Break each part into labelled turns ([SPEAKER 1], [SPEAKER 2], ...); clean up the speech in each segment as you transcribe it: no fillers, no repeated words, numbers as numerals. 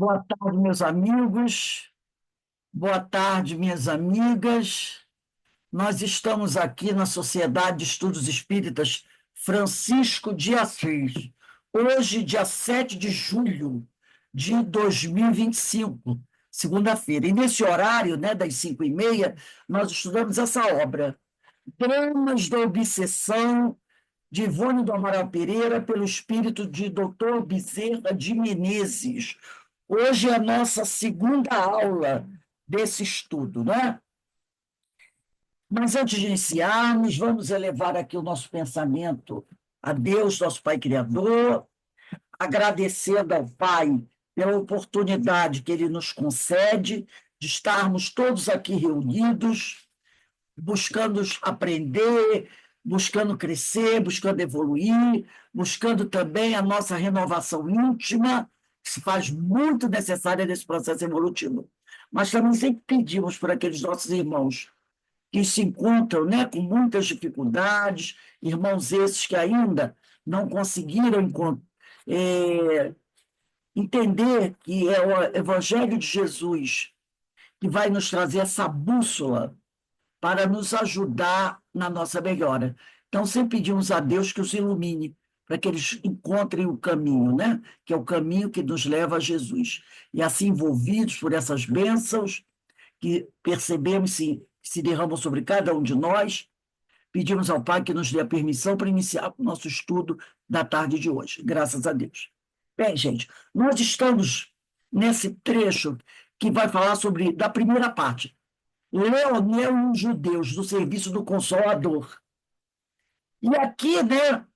[SPEAKER 1] Boa tarde, meus amigos. Boa tarde, minhas amigas. Nós estamos aqui na Sociedade de Estudos Espíritas Francisco de Assis. Hoje, dia 7 de julho de 2025, segunda-feira. E nesse horário, né, das 5h30, nós estudamos essa obra, Dramas da Obsessão, de Ivone do Amaral Pereira, pelo espírito de Dr. Bezerra de Menezes. Hoje é a nossa segunda aula desse estudo, né? Mas antes de iniciarmos, vamos elevar aqui o nosso pensamento a Deus, nosso Pai Criador, agradecendo ao Pai pela oportunidade que Ele nos concede de estarmos todos aqui reunidos, buscando aprender, buscando crescer, buscando evoluir, buscando também a nossa renovação íntima, que se faz muito necessária nesse processo evolutivo. Mas também sempre pedimos por aqueles nossos irmãos que se encontram, né, com muitas dificuldades, irmãos esses que ainda não conseguiram entender que é o Evangelho de Jesus que vai nos trazer essa bússola para nos ajudar na nossa melhora. Então, sempre pedimos a Deus que os ilumine, para que eles encontrem o caminho, né? Que é o caminho que nos leva a Jesus. E assim, envolvidos por essas bênçãos, que percebemos se derramam sobre cada um de nós, pedimos ao Pai que nos dê a permissão para iniciar o nosso estudo da tarde de hoje. Graças a Deus. Bem, gente, nós estamos nesse trecho que vai falar sobre, da primeira parte, Leonel e os judeus do serviço do Consolador. E aqui, né,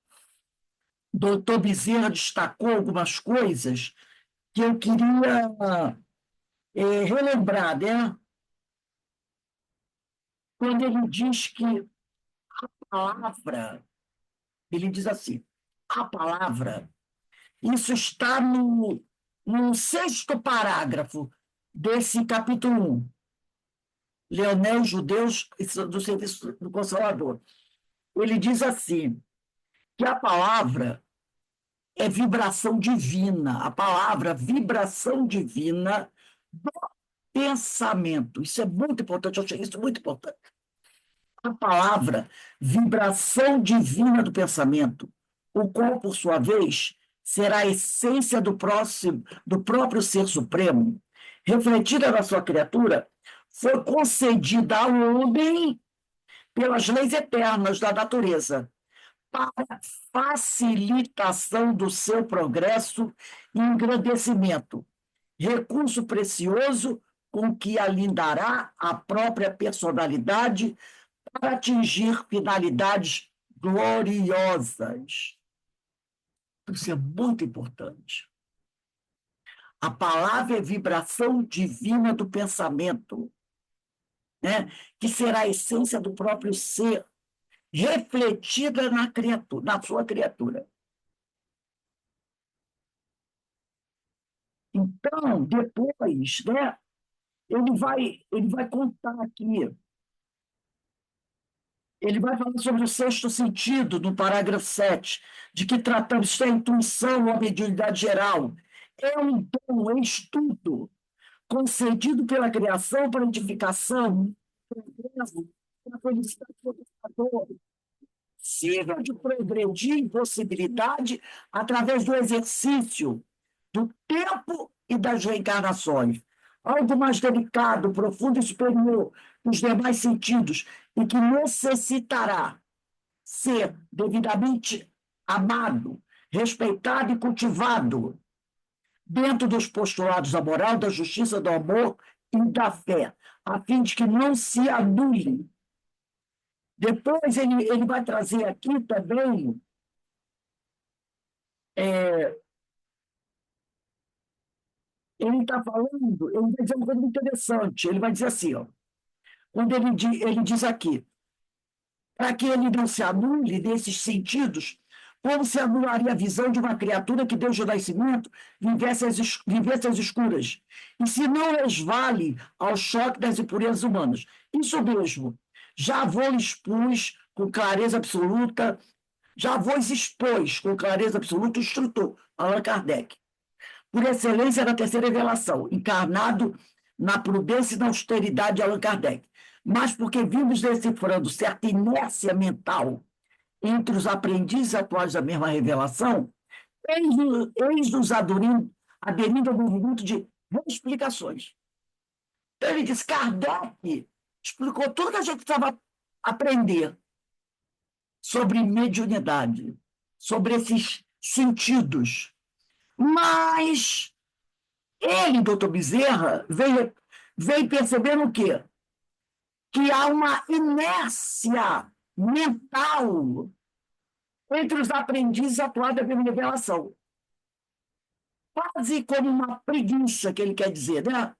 [SPEAKER 1] doutor Bezerra destacou algumas coisas que eu queria relembrar, né? Quando ele diz que a palavra, ele diz assim, a palavra, isso está no sexto parágrafo desse capítulo 1, Leonel e os judeus do serviço do Consolador. Ele diz assim, que a palavra é vibração divina, a palavra vibração divina do pensamento. Isso é muito importante, eu achei isso muito importante. A palavra vibração divina do pensamento, o qual, por sua vez, será a essência do próprio Ser Supremo, refletida na sua criatura, foi concedida ao homem pelas leis eternas da natureza, para facilitação do seu progresso e engrandecimento, recurso precioso com que alindará a própria personalidade para atingir finalidades gloriosas. Isso é muito importante. A palavra é vibração divina do pensamento, né? Que será a essência do próprio ser, refletida na criatura, na sua criatura. Então, depois, né, ele vai contar aqui, ele vai falar sobre o sexto sentido, no parágrafo 7, de que tratamos, isto é a intuição ou a mediunidade geral. É um dom, é estudo, concedido pela criação para edificação, progresso, para a felicidade do pescador, possível de progredir em possibilidade através do exercício do tempo e das reencarnações. Algo mais delicado, profundo e superior dos demais sentidos, e que necessitará ser devidamente amado, respeitado e cultivado dentro dos postulados da moral, da justiça, do amor e da fé, a fim de que não se anule. Depois ele vai trazer aqui também ele está falando, ele vai dizer uma coisa muito interessante. Ele vai dizer assim, ó, quando ele diz aqui, para que ele não se anule nesses sentidos, como se anularia a visão de uma criatura que desde o nascimento vivesse às escuras, e se não resvale ao choque das impurezas humanas. Isso mesmo, já vos expus com clareza absoluta, já vos expôs com clareza absoluta o instrutor, Allan Kardec. por excelência da terceira revelação, encarnado na prudência e na austeridade de Allan Kardec, mas porque vimos decifrando certa inércia mental entre os aprendizes atuais da mesma revelação, eis-nos aderindo ao movimento de reexplicações. Então, ele diz, Kardec explicou tudo que a gente precisava aprender sobre mediunidade, sobre esses sentidos. Mas ele, doutor Bezerra, veio percebendo o quê? Que há uma inércia mental entre os aprendizes atuais da revelação. Quase como uma preguiça, que ele quer dizer, né?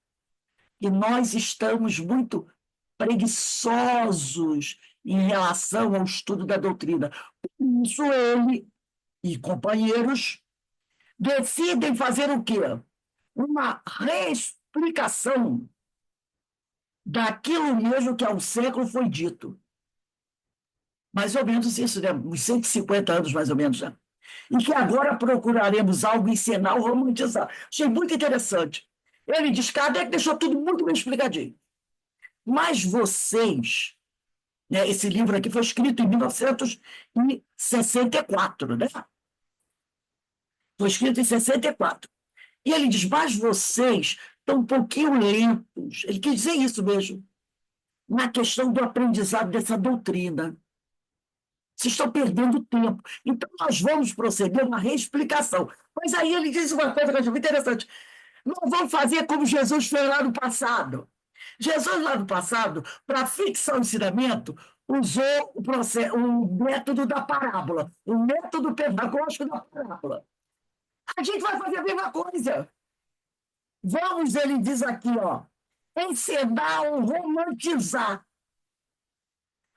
[SPEAKER 1] E nós estamos muito preguiçosos em relação ao estudo da doutrina. Por isso, ele e companheiros decidem fazer o quê? Uma reexplicação daquilo mesmo que há um século foi dito. Mais ou menos isso, né? Uns 150 anos, mais ou menos, né? E que agora procuraremos algo encenar ou romantizar. Achei muito interessante. Ele diz, Kardec deixou tudo muito bem explicadinho. Mas vocês, né, esse livro aqui foi escrito em 1964, né? Foi escrito em 64. E ele diz, mas vocês estão um pouquinho lentos. Ele quis dizer isso mesmo, na questão do aprendizado dessa doutrina. Vocês estão perdendo tempo. Então, nós vamos proceder uma reexplicação. Mas aí ele diz uma coisa que eu acho muito interessante. Não vão fazer como Jesus fez lá no passado. Jesus, lá no passado, para fixar o ensinamento, usou o método da parábola, o método pedagógico da parábola. A gente vai fazer a mesma coisa. Vamos, ele diz aqui, ó, encenar ou romantizar,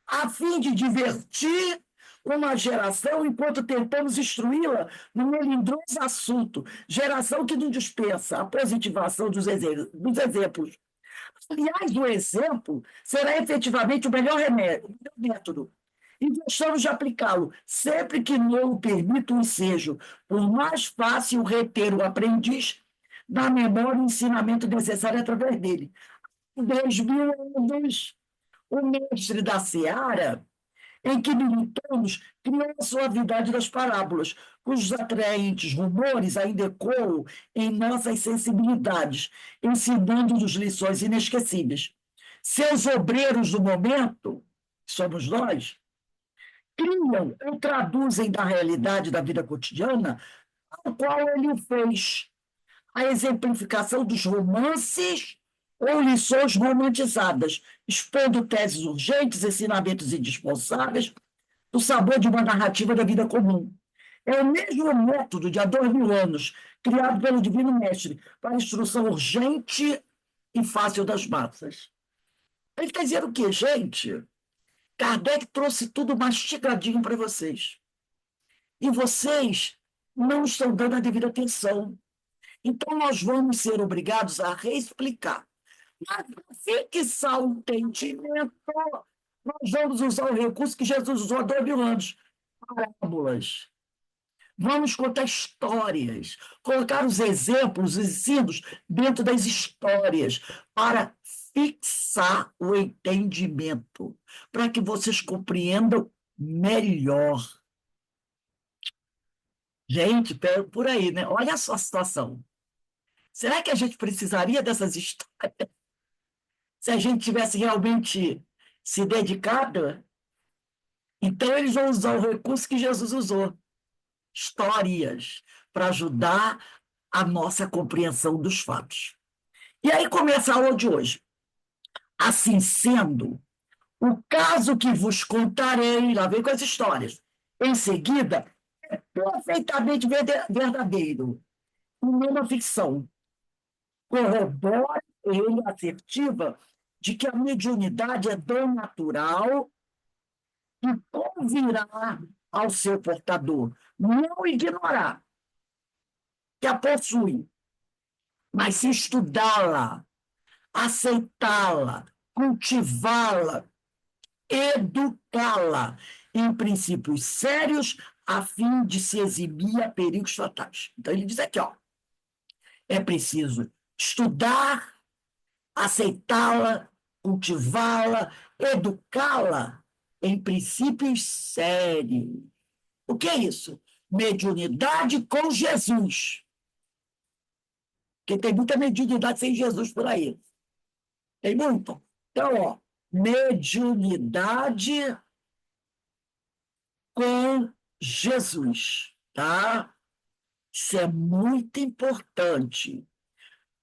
[SPEAKER 1] a fim de divertir uma geração enquanto tentamos instruí-la no melindroso assunto, geração que não dispensa a positivação dos exemplos. Aliás, o exemplo será efetivamente o melhor remédio, o melhor método. E gostamos de aplicá-lo, sempre que não o permita o ensejo, por mais fácil reter o aprendiz da memória e ensinamento necessário através dele. Em 2000 anos, o mestre da Seara, em que militamos, criou a suavidade das parábolas, cujos atraentes rumores ainda ecoam em nossas sensibilidades, ensinando-nos lições inesquecíveis. Seus obreiros do momento, somos nós, criam ou traduzem da realidade da vida cotidiana tal qual ele o fez, a exemplificação dos romances ou lições romantizadas, expondo teses urgentes, ensinamentos indispensáveis, o sabor de uma narrativa da vida comum. É o mesmo método de há 2000 anos, criado pelo Divino Mestre, para a instrução urgente e fácil das massas. Ele está dizendo o quê, gente? Kardec trouxe tudo mastigadinho para vocês. E vocês não estão dando a devida atenção. Então, nós vamos ser obrigados a reexplicar. Mas, para fixar o entendimento, nós vamos usar o recurso que Jesus usou há 2000 anos, parábolas. Vamos contar histórias, colocar os exemplos, os ensinos dentro das histórias, para fixar o entendimento, para que vocês compreendam melhor. Gente, por aí, né? Olha só a situação. Será que a gente precisaria dessas histórias se a gente tivesse realmente se dedicado? Então, eles vão usar o recurso que Jesus usou, histórias, para ajudar a nossa compreensão dos fatos. E aí começa a aula de hoje. Assim sendo, o caso que vos contarei, lá vem com as histórias, em seguida, é perfeitamente verdadeiro, e não uma ficção. Corrobora ele a assertiva de que a mediunidade é dom natural e convirá ao seu portador. Não ignorar que a possui, mas se estudá-la, aceitá-la, cultivá-la, educá-la em princípios sérios, a fim de se eximir a perigos fatais. Então, ele diz aqui, ó, É preciso estudar, aceitá-la, cultivá-la, educá-la em princípios sérios. O que é isso? Mediunidade com Jesus. Porque tem muita mediunidade sem Jesus por aí. Tem muita. Então, ó, mediunidade com Jesus, tá? Isso é muito importante.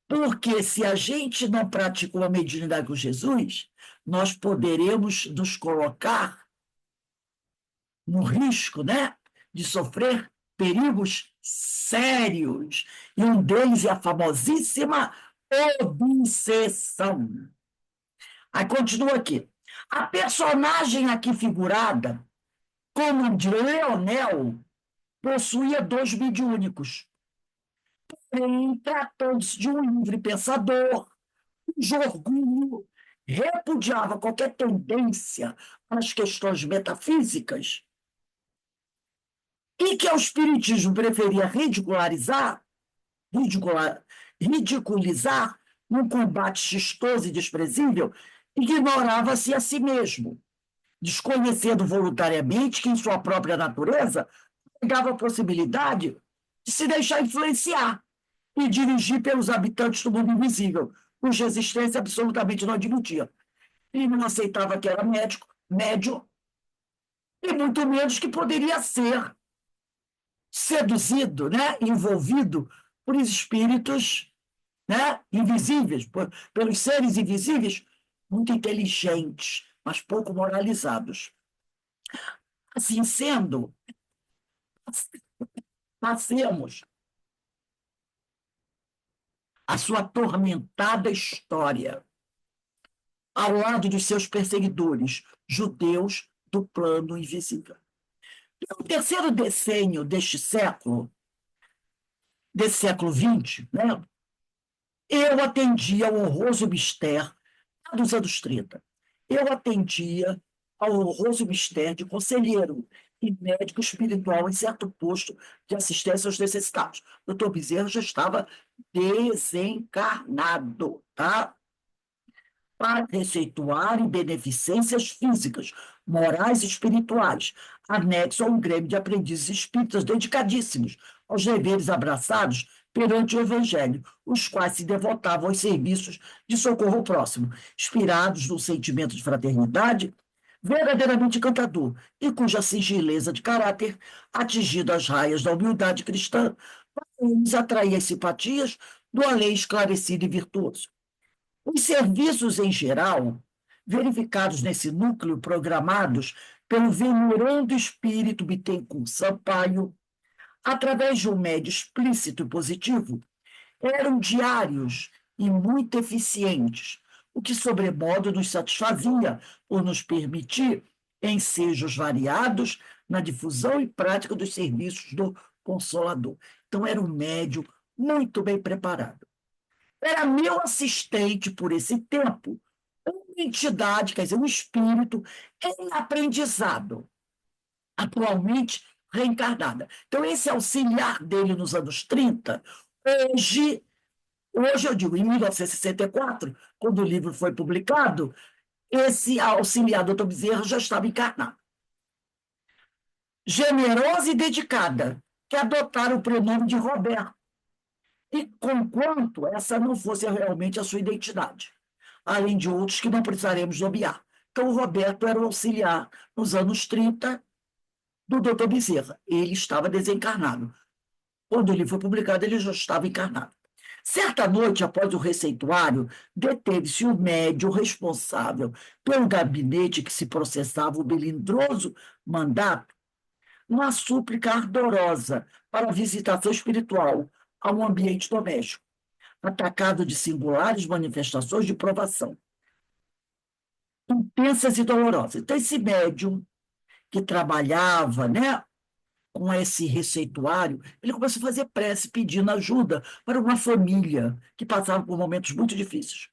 [SPEAKER 1] Porque se a gente não pratica uma mediunidade com Jesus, nós poderemos nos colocar no risco, né, de sofrer perigos sérios. E um deles é a famosíssima obsessão. Aí continua aqui. A personagem aqui figurada, como de Leonel, possuía dons mediúnicos. Porém, tratando-se de um livre pensador, de orgulho, repudiava qualquer tendência às questões metafísicas e que o espiritismo preferia ridiculizar, ridiculizar num combate chistoso e desprezível, ignorava-se a si mesmo, desconhecendo voluntariamente que, em sua própria natureza, negava a possibilidade de se deixar influenciar e dirigir pelos habitantes do mundo invisível, cuja existência absolutamente não admitia. E não aceitava que era médium, e muito menos que poderia ser seduzido, né, envolvido por espíritos, né, invisíveis, pelos seres invisíveis, muito inteligentes, mas pouco moralizados. Assim sendo, passemos a sua atormentada história ao lado dos seus perseguidores, judeus do plano invisível. No terceiro decênio desse século XX, né, eu atendia ao honroso mistério dos anos 30. Eu atendia ao honroso mistério de conselheiro e médico espiritual em certo posto de assistência aos necessitados. O doutor Bezerra já estava desencarnado, tá? Para receituar beneficências físicas, morais e espirituais, anexo a um grêmio de aprendizes espíritas dedicadíssimos aos deveres abraçados perante o Evangelho, os quais se devotavam aos serviços de socorro ao próximo, inspirados num sentimento de fraternidade verdadeiramente encantador e cuja singeleza de caráter, atingido as raias da humildade cristã, nos atraía as simpatias do além esclarecido e virtuoso. Os serviços em geral, verificados nesse núcleo, programados pelo venerando espírito Bittencourt Sampaio, através de um médio explícito e positivo, eram diários e muito eficientes, o que sobremodo nos satisfazia por nos permitir ensejos variados na difusão e prática dos serviços do Consolador. Então, era um médium muito bem preparado. Era meu assistente por esse tempo, uma entidade, quer dizer, um espírito em aprendizado, atualmente reencarnada. Então, esse auxiliar dele nos anos 30, hoje, hoje eu digo, em 1964, quando o livro foi publicado, esse auxiliar do Dr. Bezerra já estava encarnado. Generosa e dedicada, que adotaram o prenome de Roberto, e conquanto essa não fosse realmente a sua identidade, além de outros que não precisaremos nomear. Então, o Roberto era o auxiliar, nos anos 30, do Dr. Bezerra. Ele estava desencarnado. Quando ele foi publicado, ele já estava encarnado. Certa noite, após o receituário, deteve-se o médium responsável pelo gabinete que se processava o melindroso mandato, uma súplica ardorosa para a visitação espiritual a um ambiente doméstico, atacado de singulares manifestações de provação, intensas e dolorosas. Então, esse médium que trabalhava, né, com esse receituário, ele começou a fazer prece pedindo ajuda para uma família que passava por momentos muito difíceis.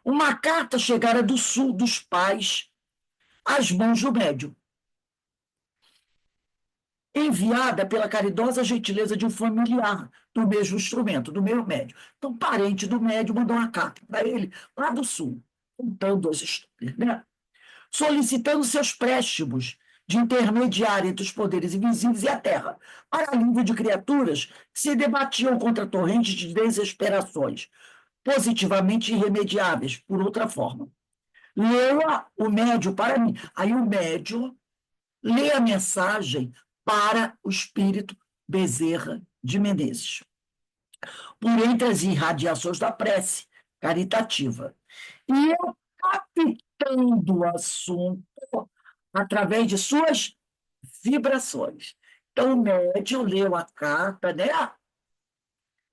[SPEAKER 1] Uma carta chegara do sul dos pais às mãos do médium. enviada pela caridosa gentileza de um familiar do mesmo instrumento, do mesmo médium. Então, parente do médium mandou uma carta para ele, lá do sul, contando as histórias, né? Solicitando seus préstimos de intermediário entre os poderes invisíveis e a terra, para alívio de criaturas que se debatiam contra torrentes de desesperações, positivamente irremediáveis, por outra forma. Leia o médium para mim. Aí o médium lê a mensagem para o espírito Bezerra de Menezes, por entre as irradiações da prece caritativa. E eu captando o assunto através de suas vibrações. Então, o médium leu a carta, né?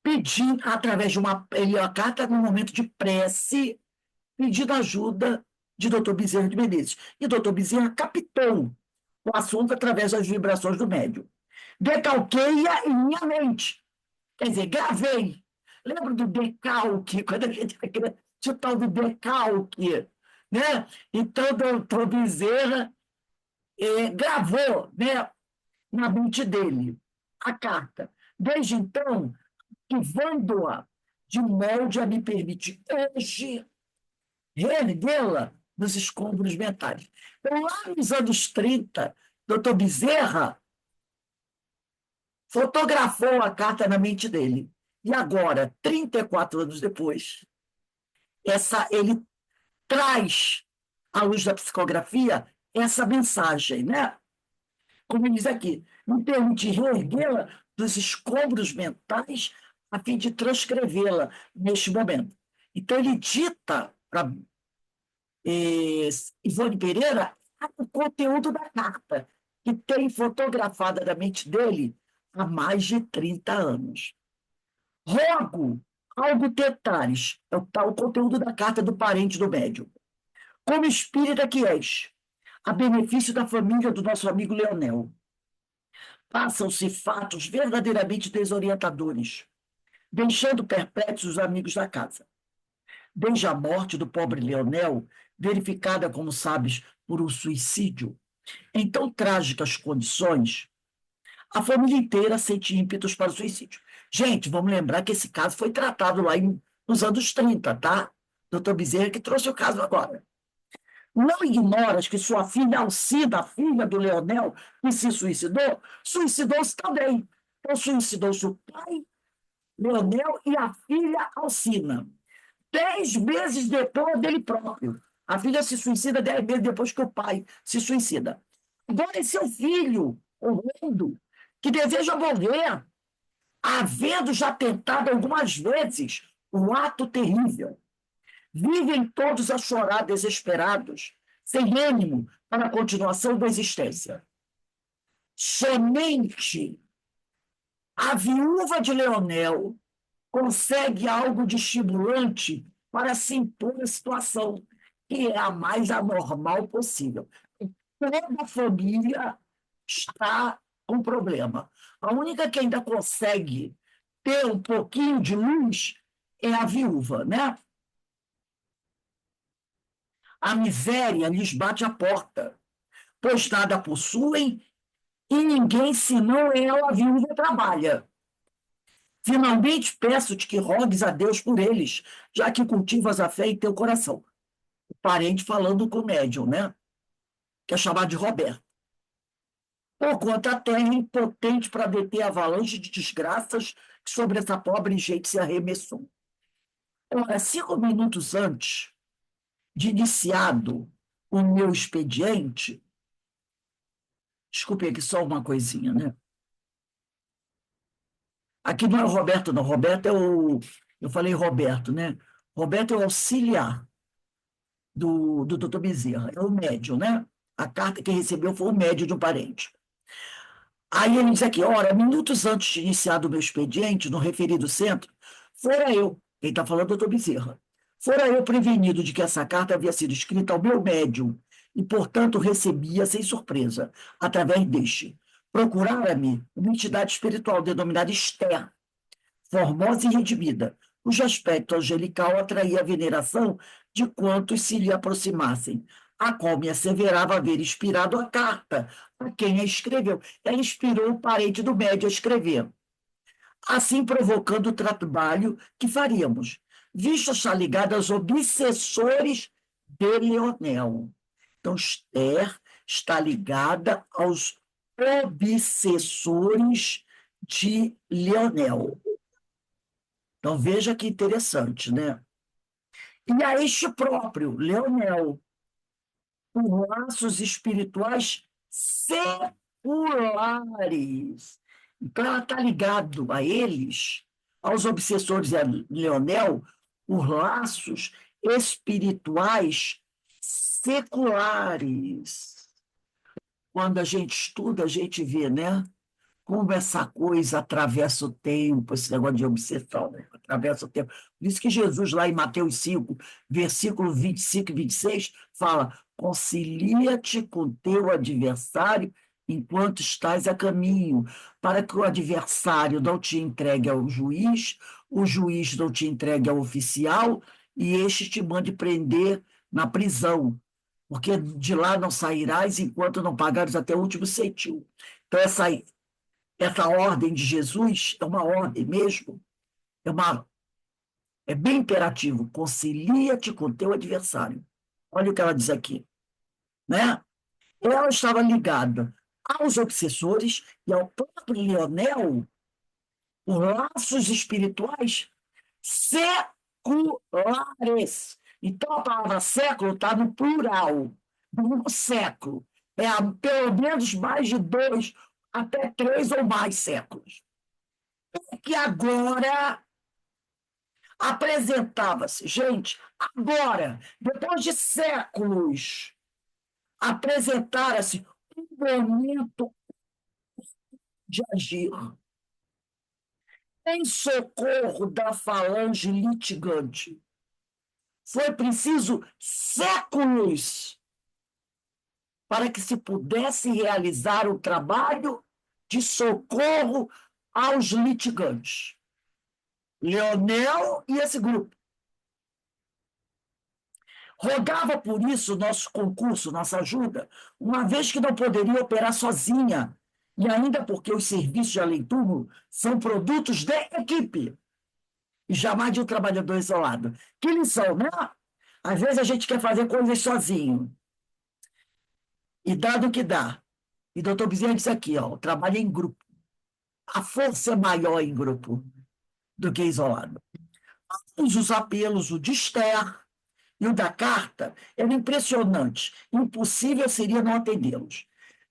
[SPEAKER 1] Pedindo, através de uma. Ele leu a carta no momento de prece, pedindo ajuda de Dr. Bezerra de Menezes. E Dr. Bezerra captou o assunto através das vibrações do médium. Decalquei-a em minha mente. Quer dizer, gravei. Lembra do decalque, quando a gente tinha o tal do decalque, né? Então, o doutor Bezerra gravou, né, na mente dele a carta. Desde então, ativando-a de molde a me permitir hoje reerguê-la nos escombros mentais. Então, lá nos anos 30, doutor Bezerra fotografou a carta na mente dele. E agora, 34 anos depois, ele traz, à luz da psicografia, essa mensagem, né? Como ele diz aqui, me permite reerguê-la dos escombros mentais a fim de transcrevê-la neste momento. Então, ele dita para Ivone Pereira o conteúdo da carta, que tem fotografada na mente dele há mais de 30 anos. Rogo algo tetares, é o conteúdo da carta do parente do médium. Como espírita que és, a benefício da família do nosso amigo Leonel, passam-se fatos verdadeiramente desorientadores, deixando perplexos os amigos da casa. Desde a morte do pobre Leonel, verificada, como sabes, por um suicídio, em tão trágicas condições, a família inteira sente ímpetos para o suicídio. Gente, vamos lembrar que esse caso foi tratado lá nos anos 30, tá? Doutor Bezerra que trouxe o caso agora. Não ignoras que sua filha Alcida, a filha do Leonel, que se suicidou, suicidou-se também. Então, suicidou-se o pai, Leonel, e a filha Alcina. 10 meses depois dele próprio. A filha se suicida 10 meses depois que o pai se suicida. Agora é seu filho, Orlando, que deseja morrer, havendo já tentado algumas vezes um ato terrível. Vivem todos a chorar desesperados, sem ânimo para a continuação da existência. Somente a viúva de Leonel consegue algo de estimulante para se impor à situação, que é a mais anormal possível. Toda a família está com problema. A única que ainda consegue ter um pouquinho de luz é a viúva, né? A miséria lhes bate a porta, pois nada possuem e ninguém, senão ela, a viúva, trabalha. Finalmente, peço-te que rogues a Deus por eles, já que cultivas a fé em teu coração. O parente falando com o médium, né? Que é chamado de Roberto. Por conta a terra é impotente para deter a avalanche de desgraças que sobre essa pobre gente se arremessou. Ora, 5 minutos antes de iniciado o meu expediente, desculpe aqui só uma coisinha, né? Aqui não é o Roberto, não. Roberto é o. Eu falei Roberto, né? Roberto é o auxiliar do doutor Bezerra, é o médium, né? A carta que recebeu foi o médium de um parente. Aí ele diz aqui: ora, minutos antes de iniciar o meu expediente, no referido centro, fora eu, ele está falando do doutor Bezerra, fora eu prevenido de que essa carta havia sido escrita ao meu médium e, portanto, recebia sem surpresa, através deste. Procurara-me uma entidade espiritual denominada Esther, formosa e redimida, cujo aspecto angelical atraía a veneração de quantos se lhe aproximassem, a qual me asseverava haver inspirado a carta a quem a escreveu. Ela inspirou o parente do médio a escrever, assim provocando o trabalho que faríamos, visto estar ligado aos obsessores de Leonel. Então, Esther está ligada aos obsessores de Leonel. Então, veja que interessante, né? E a este próprio Leonel, por laços espirituais seculares. Então, ela está ligado a eles, aos obsessores e a Leonel, por laços espirituais seculares. Quando a gente estuda, a gente vê, né? Como essa coisa atravessa o tempo, esse negócio de obsessão, né? Atravessa o tempo. Por isso que Jesus, lá em Mateus 5, versículo 25 e 26, fala: concilia-te com teu adversário enquanto estás a caminho, para que o adversário não te entregue ao juiz, o juiz não te entregue ao oficial, e este te mande prender na prisão, porque de lá não sairás enquanto não pagares até o último centil. Então, essa ordem de Jesus é uma ordem mesmo, é bem imperativo, concilia-te com teu adversário. Olha o que ela diz aqui, né? Ela estava ligada aos obsessores e ao próprio Leonel, os laços espirituais seculares. Então, a palavra século está no plural, no século. É pelo menos mais de 2, até 3 ou mais séculos. Que agora apresentava-se, gente, agora, depois de séculos, apresentara-se um momento de agir em socorro da falange litigante. Foi preciso séculos para que se pudesse realizar o trabalho de socorro aos litigantes. Leonel e esse grupo. Rogava por isso nosso concurso, nossa ajuda, uma vez que não poderia operar sozinha, e ainda porque os serviços de além-túmulo são produtos de equipe, e jamais de um trabalhador isolado. Que lição, né? Às vezes a gente quer fazer coisas sozinho, e dá do que dá. E o doutor Bezerra disse aqui, ó, trabalha em grupo. A força é maior em grupo do que isolado. Os apelos, o de Esther e o da carta, eram impressionantes. Impossível seria não atendê-los.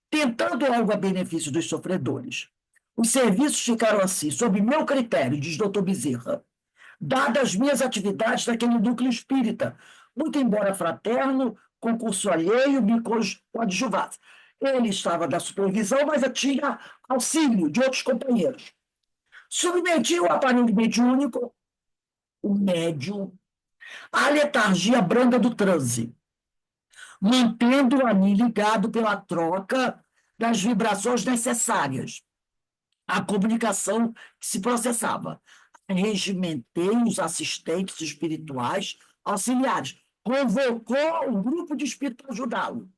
[SPEAKER 1] Tentando algo a benefício dos sofredores. Os serviços ficaram assim, sob meu critério, diz doutor Bezerra, dadas as minhas atividades naquele núcleo espírita, muito embora fraterno, concurso alheio, me coadjuvasse. Ele estava da supervisão, mas eu tinha auxílio de outros companheiros. Submeti o aparelho mediúnico, o médium, à letargia branda do transe, mantendo-o ali ligado pela troca das vibrações necessárias à comunicação que se processava. Regimentei os assistentes espirituais auxiliares, convocou um grupo de espíritos para ajudá-lo,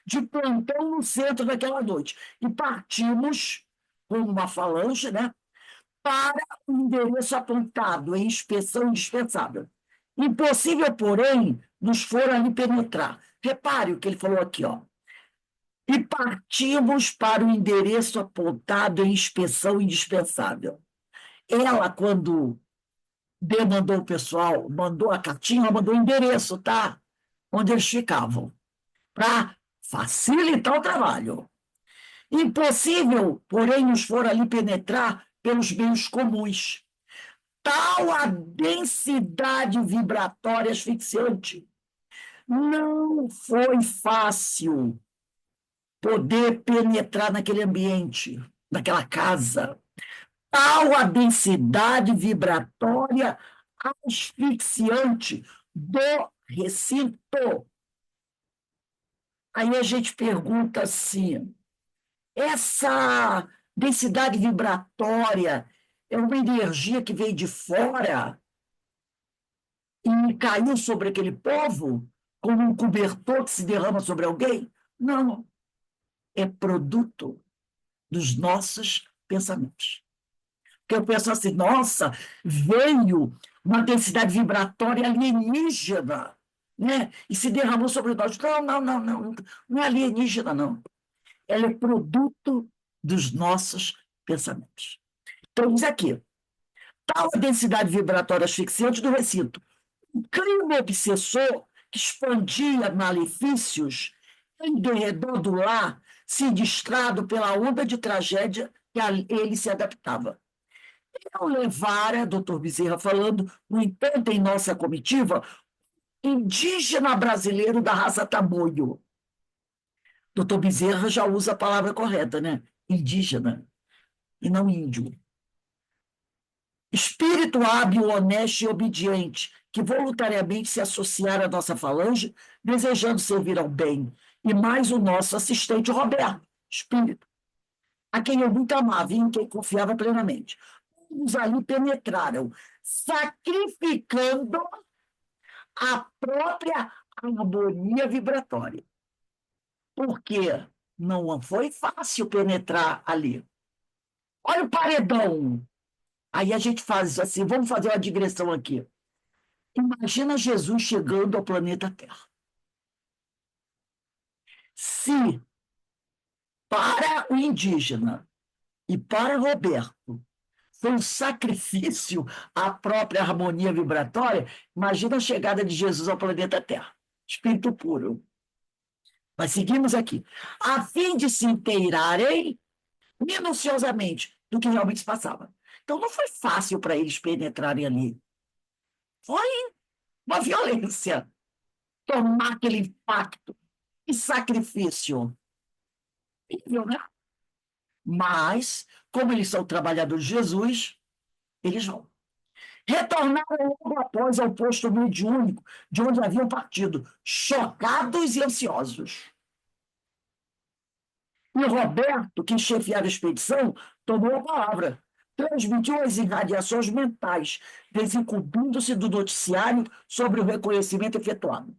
[SPEAKER 1] de plantão no centro daquela noite, e partimos com uma falange, né, para o endereço apontado em inspeção indispensável. Impossível, porém, nos for ali penetrar. Repare o que ele falou aqui, ó. E partimos para o endereço apontado em inspeção indispensável. Ela, quando demandou o pessoal, mandou a cartinha, ela mandou o endereço, tá? Onde eles ficavam, para facilitar o trabalho. Impossível, porém, nos for ali penetrar pelos meios comuns. Tal a densidade vibratória asfixiante. Não foi fácil poder penetrar naquele ambiente, naquela casa. Tal a densidade vibratória asfixiante do recinto. Aí a gente pergunta assim: essa densidade vibratória é uma energia que veio de fora e caiu sobre aquele povo? como um cobertor que se derrama sobre alguém? Não. É produto dos nossos pensamentos. Porque eu penso assim, nossa, veio uma densidade vibratória alienígena, né? E se derramou sobre nós. Não, não, não, não, não é alienígena, não. Ela é produto dos nossos pensamentos. Então, diz aqui, tal a densidade vibratória asfixiante do recinto. Um clima obsessor que expandia malefícios em derredor do lar, se distrado pela onda de tragédia que a ele se adaptava. Eu levara, doutor Bezerra falando, no entanto, em nossa comitiva, indígena brasileiro da raça tamoio. Doutor Bezerra já usa a palavra correta, né? Indígena, e não índio. Espírito hábil, honesto e obediente, que voluntariamente se associara à nossa falange, desejando servir ao bem, e mais o nosso assistente Roberto, espírito, a quem eu muito amava e em quem confiava plenamente. Uns ali penetraram, sacrificando a própria harmonia vibratória. Porque não foi fácil penetrar ali. Olha o paredão. Aí a gente faz assim, vamos fazer uma digressão aqui. Imagina Jesus chegando ao planeta Terra. Se para o indígena e para Roberto foi um sacrifício à própria harmonia vibratória, imagina a chegada de Jesus ao planeta Terra. Espírito puro. Mas seguimos aqui. A fim de se inteirarem minuciosamente do que realmente se passava. Então não foi fácil para eles penetrarem ali. Foi uma violência. Tomar aquele impacto e sacrifício. Incrível, né? Mas, como eles são trabalhadores de Jesus, eles vão. Retornaram logo após ao posto mediúnico, de onde haviam partido, chocados e ansiosos. E Roberto, que chefiava a expedição, tomou a palavra, transmitiu as irradiações mentais, desincumbindo-se do noticiário sobre o reconhecimento efetuado.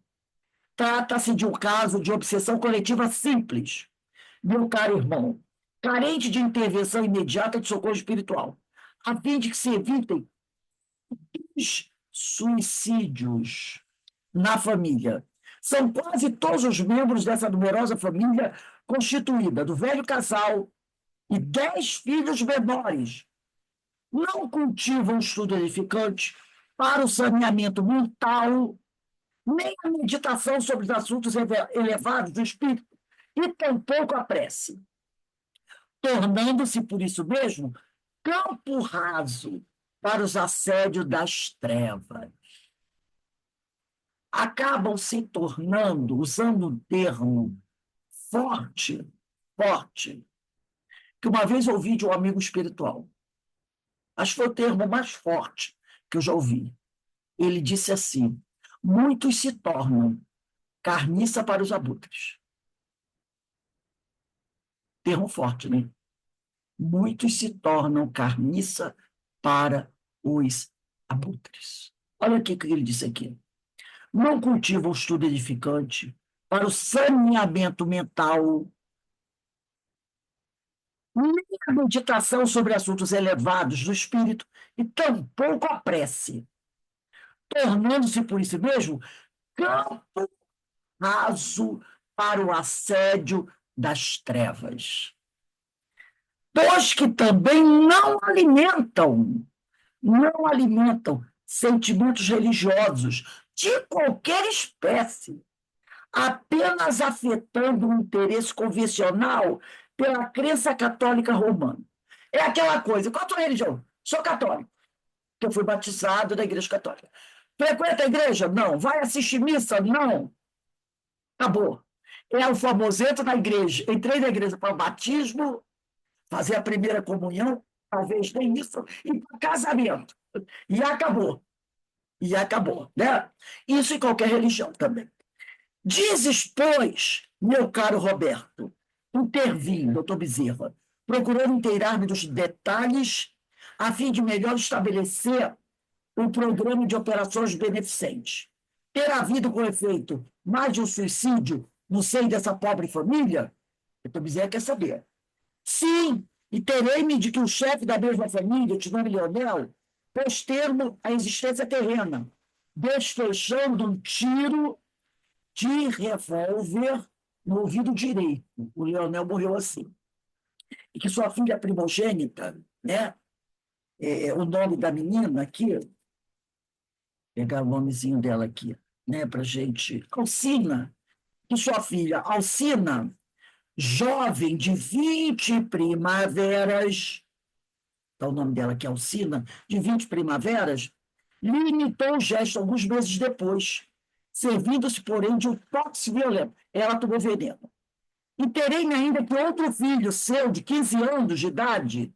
[SPEAKER 1] Trata-se de um caso de obsessão coletiva simples, meu caro irmão, carente de intervenção imediata de socorro espiritual, a fim de que se evitem os suicídios na família. São quase todos os membros dessa numerosa família constituída do velho casal e 10 filhos menores. Não cultivam estudo edificante para o saneamento mental, nem a meditação sobre os assuntos elevados do espírito, e tampouco a prece, tornando-se, por isso mesmo, campo raso para os assédios das trevas. Acabam se tornando, usando um termo forte, forte, que uma vez ouvi de um amigo espiritual. Acho que foi o termo mais forte que eu já ouvi. Ele disse assim: muitos se tornam carniça para os abutres. Termo forte, né? Muitos se tornam carniça para os abutres. Olha o que ele disse aqui. Não cultivam o estudo edificante para o saneamento mental, nem a meditação sobre assuntos elevados do espírito, e tampouco a prece, tornando-se por isso mesmo campo raso para o assédio das trevas. Pois que também não alimentam sentimentos religiosos de qualquer espécie, apenas afetando o interesse convencional pela crença católica romana. É aquela coisa, qual a tua religião? Sou católico, que eu fui batizado na igreja católica. Frequenta a igreja? Não. Vai assistir missa? Não. Acabou. É o famoso, entro na igreja, entrei na igreja para o batismo, fazer a primeira comunhão, talvez nem isso, e para casamento. E acabou. E acabou, né? Isso em qualquer religião também. Dizes, pois, meu caro Roberto, intervim, doutor Bezerra, procurando inteirar-me dos detalhes a fim de melhor estabelecer o programa de operações beneficentes. Ter havido, com efeito, mais de um suicídio no seio dessa pobre família? Doutor Bezerra quer saber. Sim, e terei-me de que o chefe da mesma família, o Tinone Leonel, pôs termo à existência terrena, desfechando um tiro de revólver no ouvido direito. O Leonel morreu assim. E que sua filha primogênita, né, o nome da menina aqui, vou pegar o nomezinho dela aqui, né, para gente, Alcina, que sua filha, Alcina, jovem de 20 primaveras, está o nome dela aqui, Alcina, de 20 primaveras, lhe imitou o gesto alguns meses depois, servindo-se, porém, de um toque violento. Ela tomou veneno. E terei ainda que outro filho seu, de 15 anos de idade,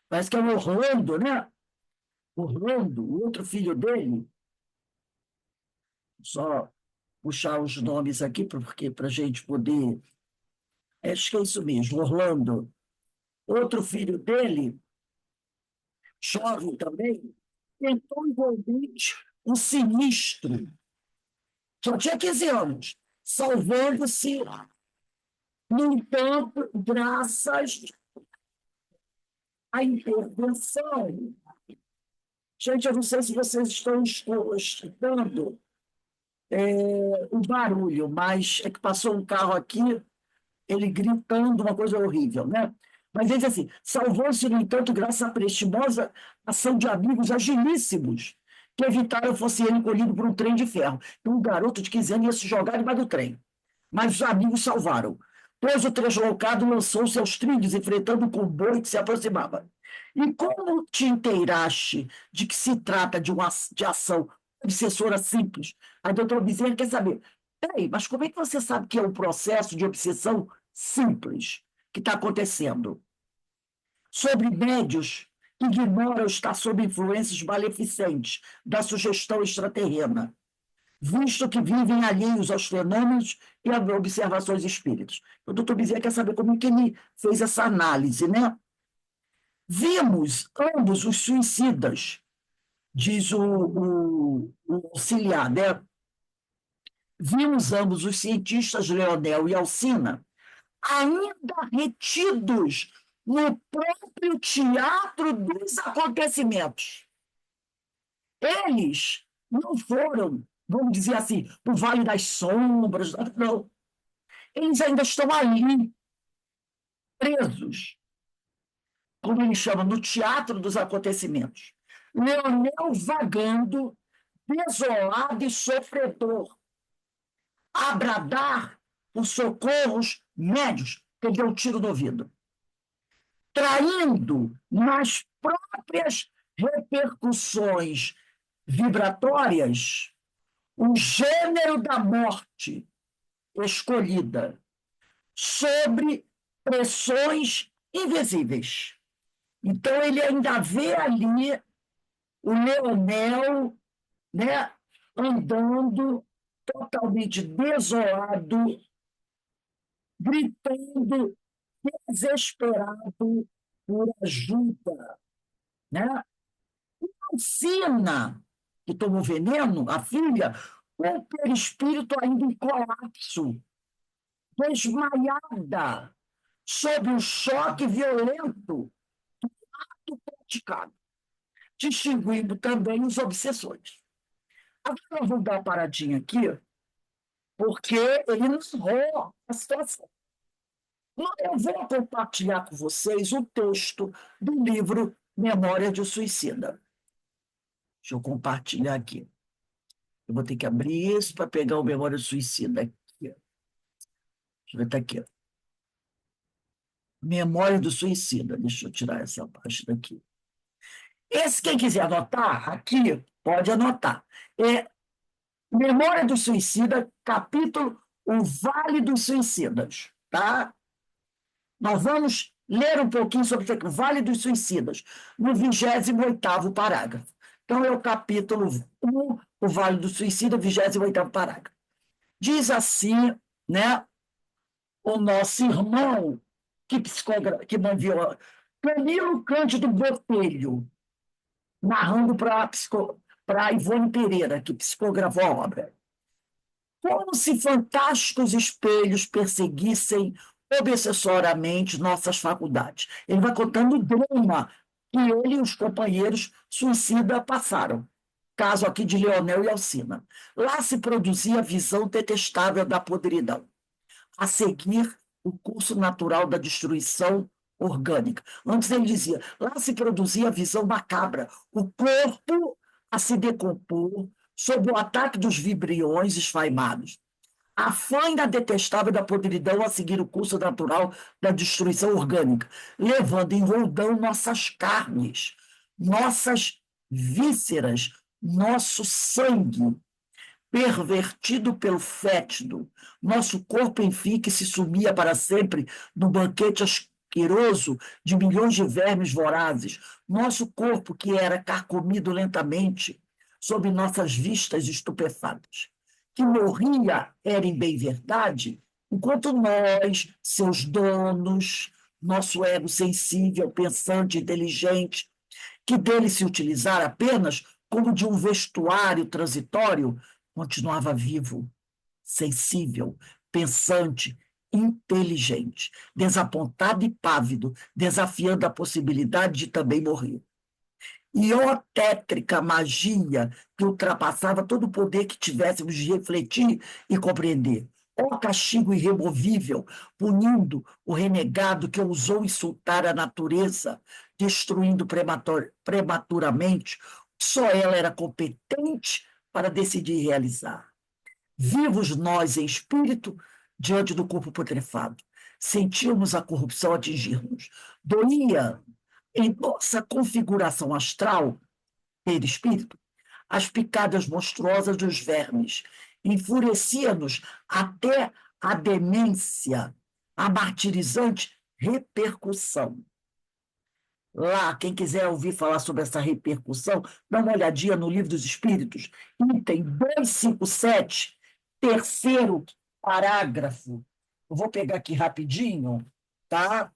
[SPEAKER 1] parece que é o Orlando, né? Orlando, o outro filho dele, só puxar os nomes aqui, porque para a gente poder. Acho que é isso mesmo, Orlando. Outro filho dele, jovem também, tentou envolver um sinistro, só tinha 15 anos, salvando-se, no entanto, graças à intervenção. Gente, eu não sei se vocês estão escutando o barulho, mas é que passou um carro aqui, ele gritando uma coisa horrível, né? Mas ele diz assim, salvou-se, no entanto, graças à prestimosa ação de amigos agilíssimos, que evitaram fosse ele encolhido por um trem de ferro. E um garoto de 15 anos ia se jogar debaixo do trem. Mas os amigos salvaram. Pois o deslocado lançou-se aos trilhos, enfrentando o comboio que se aproximava. E como te inteiraste de que se trata de ação obsessora simples? A doutora Bezerra quer saber, peraí, mas como é que você sabe que é um processo de obsessão simples que está acontecendo? Sobre médios que ignoram estar sob influências maleficentes da sugestão extraterrena, visto que vivem alheios aos fenômenos e a observações espíritas. O doutor Bezerra quer saber como é que ele fez essa análise, né? Vimos ambos os suicidas, diz o auxiliar, né? Vimos ambos os cientistas Leonel e Alcina ainda retidos no próprio teatro dos acontecimentos. Eles não foram, vamos dizer assim, para o Vale das Sombras, não. Eles ainda estão ali, presos, como ele chama, no teatro dos acontecimentos. Leonel vagando, desolado e sofredor, a bradar por socorros médios, que ele deu um tiro no ouvido, traindo nas próprias repercussões vibratórias o gênero da morte escolhida sobre pressões invisíveis. Então, ele ainda vê ali o Leonel, né, andando totalmente desolado, gritando, desesperado por ajuda. Né? Ensina que tomou veneno, a filha, o perispírito ainda em colapso, desmaiada, sob o choque violento do praticado, distinguindo também os obsessores. Agora eu vou dar uma paradinha aqui, porque ele narrou a situação. Eu vou compartilhar com vocês o texto do livro Memória de Suicida. Deixa eu compartilhar aqui. Eu vou ter que abrir isso para pegar o Memória de Suicida aqui. Deixa eu ver, tá aqui. Memória do Suicida. Deixa eu tirar essa página aqui. Esse, quem quiser anotar, aqui, pode anotar. É Memória do Suicida, capítulo O Vale dos Suicidas. Tá? Nós vamos ler um pouquinho sobre o Vale dos Suicidas, no 28º parágrafo. Então, é o capítulo 1, o Vale do Suicida, 28º parágrafo. Diz assim, né, o nosso irmão, que enviou, Camilo Cândido Botelho, narrando para a Ivone Pereira, que psicografou a obra. como se fantásticos espelhos perseguissem obsessoriamente nossas faculdades. Ele vai contando o drama que ele e os companheiros suicidas passaram. Caso aqui de Leonel e Alcina. Lá se produzia a visão detestável da podridão. A seguir, o curso natural da destruição orgânica. Antes ele dizia, lá se produzia a visão macabra, o corpo a se decompor sob o ataque dos vibriões esfaimados. A faina detestável da podridão a seguir o curso natural da destruição orgânica, levando em roldão nossas carnes, nossas vísceras, nosso sangue, pervertido pelo fétido, nosso corpo, enfim, que se sumia para sempre no banquete asqueroso de milhões de vermes vorazes, nosso corpo que era carcomido lentamente sob nossas vistas estupefatas, que morria, era em bem verdade, enquanto nós, seus donos, nosso ego sensível, pensante, inteligente, que dele se utilizar apenas como de um vestuário transitório, continuava vivo, sensível, pensante, inteligente, desapontado e pávido, desafiando a possibilidade de também morrer. E ó tétrica magia que ultrapassava todo o poder que tivéssemos de refletir e compreender. Ó castigo irremovível, punindo o renegado que ousou insultar a natureza, destruindo prematuramente o que só ela era competente para decidir e realizar. Vivos nós em espírito, diante do corpo putrefado, sentíamos a corrupção atingir-nos. Doía em nossa configuração astral, perispírito, as picadas monstruosas dos vermes. Enfurecia-nos até a demência, a martirizante repercussão. Lá, quem quiser ouvir falar sobre essa repercussão, dá uma olhadinha no Livro dos Espíritos, item 257, terceiro parágrafo. Eu vou pegar aqui rapidinho, tá?